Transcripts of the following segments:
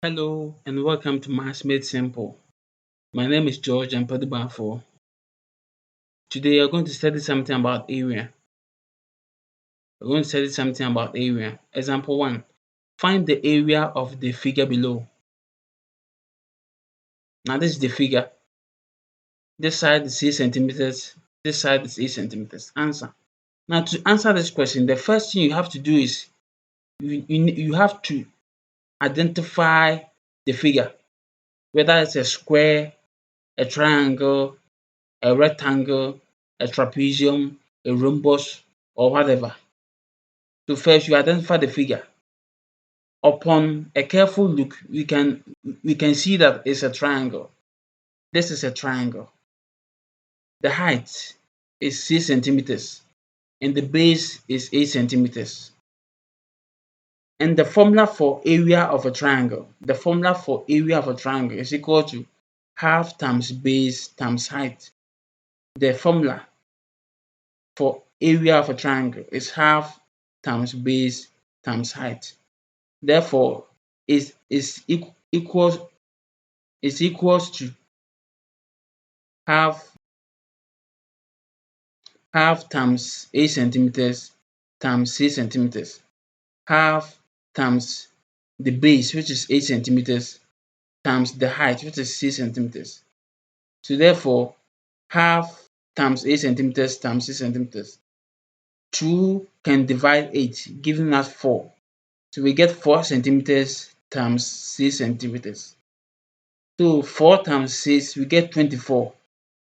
Hello and welcome to Maths Made Simple. My name is George and Padibafo. Today we're going to study something about area. We're going to study something about area. Example 1. Find the area of the figure below. Now this is the figure. This side is 6 centimeters. This side is 8 centimeters. Answer. Now to answer this question, the first thing you have to do is you have to identify the figure, whether it's a square, a triangle, a rectangle, a trapezium, a rhombus, or whatever. So first you identify the figure. Upon a careful look, we can see that it's a triangle. This is a triangle. The height is 6 centimeters and the base is 8 centimeters. And the formula for area of a triangle, is equal to half times base times height. The formula for area of a triangle is half times base times height. Therefore, equals to half times 8 centimeters times 6 centimeters. Half times the base, which is 8 centimeters, times the height, which is 6 centimeters. So therefore, half times 8 centimeters times 6 centimeters. 2 can divide 8, giving us 4. So we get 4 centimeters times 6 centimeters. So 4 times 6, we get 24.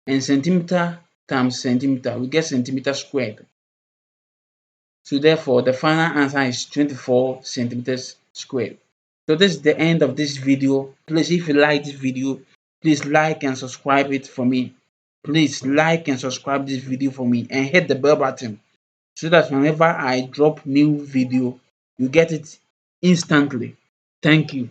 And centimeter times centimeter, we get centimeter squared. So therefore, the final answer is 24 centimeters squared. So this is the end of this video. Please, if you like this video, please like and subscribe it for me. Please like and subscribe this video for me and hit the bell button so that whenever I drop new video, you get it instantly. Thank you.